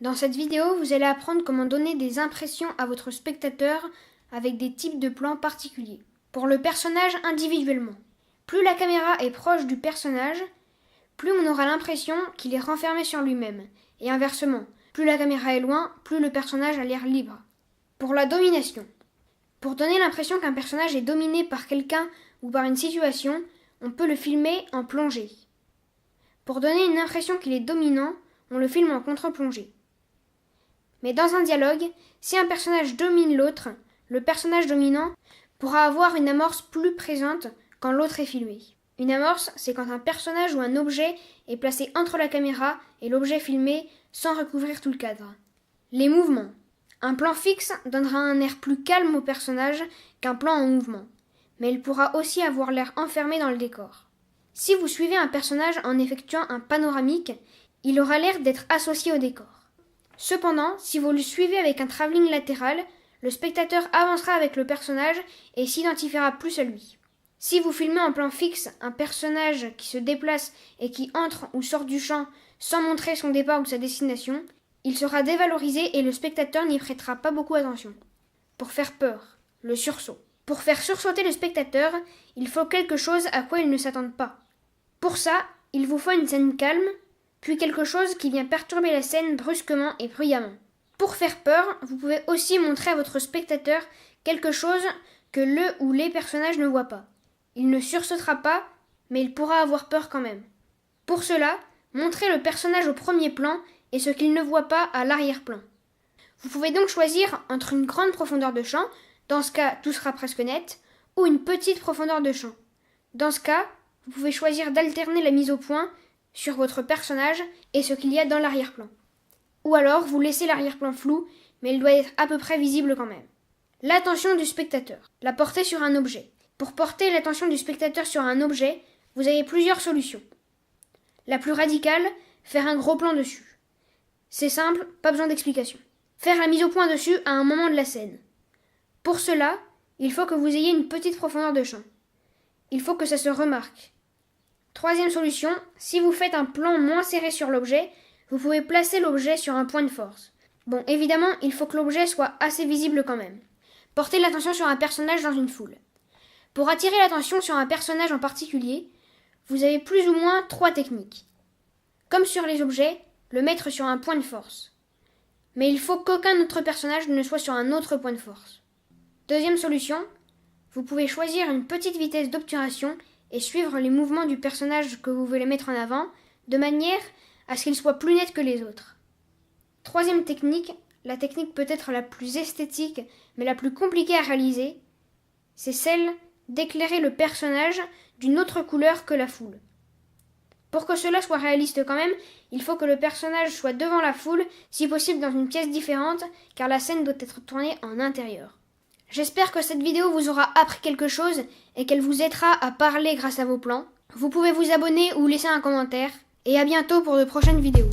Dans cette vidéo, vous allez apprendre comment donner des impressions à votre spectateur avec des types de plans particuliers. Pour le personnage individuellement. Plus la caméra est proche du personnage, plus on aura l'impression qu'il est renfermé sur lui-même. Et inversement, plus la caméra est loin, plus le personnage a l'air libre. Pour la domination. Pour donner l'impression qu'un personnage est dominé par quelqu'un ou par une situation, on peut le filmer en plongée. Pour donner une impression qu'il est dominant, on le filme en contre-plongée. Mais dans un dialogue, si un personnage domine l'autre, le personnage dominant pourra avoir une amorce plus présente quand l'autre est filmé. Une amorce, c'est quand un personnage ou un objet est placé entre la caméra et l'objet filmé sans recouvrir tout le cadre. Les mouvements. Un plan fixe donnera un air plus calme au personnage qu'un plan en mouvement, mais il pourra aussi avoir l'air enfermé dans le décor. Si vous suivez un personnage en effectuant un panoramique, il aura l'air d'être associé au décor. Cependant, si vous le suivez avec un travelling latéral, le spectateur avancera avec le personnage et s'identifiera plus à lui. Si vous filmez en plan fixe un personnage qui se déplace et qui entre ou sort du champ sans montrer son départ ou sa destination, il sera dévalorisé et le spectateur n'y prêtera pas beaucoup attention. Pour faire peur, le sursaut. Pour faire sursauter le spectateur, il faut quelque chose à quoi il ne s'attende pas. Pour ça, il vous faut une scène calme, puis quelque chose qui vient perturber la scène brusquement et bruyamment. Pour faire peur, vous pouvez aussi montrer à votre spectateur quelque chose que le ou les personnages ne voient pas. Il ne sursautera pas, mais il pourra avoir peur quand même. Pour cela, montrez le personnage au premier plan et ce qu'il ne voit pas à l'arrière-plan. Vous pouvez donc choisir entre une grande profondeur de champ, dans ce cas tout sera presque net, ou une petite profondeur de champ. Dans ce cas, vous pouvez choisir d'alterner la mise au point sur votre personnage et ce qu'il y a dans l'arrière-plan. Ou alors vous laissez l'arrière-plan flou, mais il doit être à peu près visible quand même. L'attention du spectateur. La porter sur un objet. Pour porter l'attention du spectateur sur un objet, vous avez plusieurs solutions. La plus radicale, faire un gros plan dessus. C'est simple, pas besoin d'explication. Faire la mise au point dessus à un moment de la scène. Pour cela, il faut que vous ayez une petite profondeur de champ. Il faut que ça se remarque. Troisième solution, si vous faites un plan moins serré sur l'objet, vous pouvez placer l'objet sur un point de force. Bon, évidemment, il faut que l'objet soit assez visible quand même. Portez l'attention sur un personnage dans une foule. Pour attirer l'attention sur un personnage en particulier, vous avez plus ou moins 3 techniques. Comme sur les objets, le mettre sur un point de force. Mais il faut qu'aucun autre personnage ne soit sur un autre point de force. Deuxième solution, vous pouvez choisir une petite vitesse d'obturation et suivre les mouvements du personnage que vous voulez mettre en avant, de manière à ce qu'il soit plus net que les autres. Troisième technique, la technique peut-être la plus esthétique, mais la plus compliquée à réaliser, c'est celle d'éclairer le personnage d'une autre couleur que la foule. Pour que cela soit réaliste quand même, il faut que le personnage soit devant la foule, si possible dans une pièce différente, car la scène doit être tournée en intérieur. J'espère que cette vidéo vous aura appris quelque chose et qu'elle vous aidera à parler grâce à vos plans. Vous pouvez vous abonner ou laisser un commentaire. Et à bientôt pour de prochaines vidéos.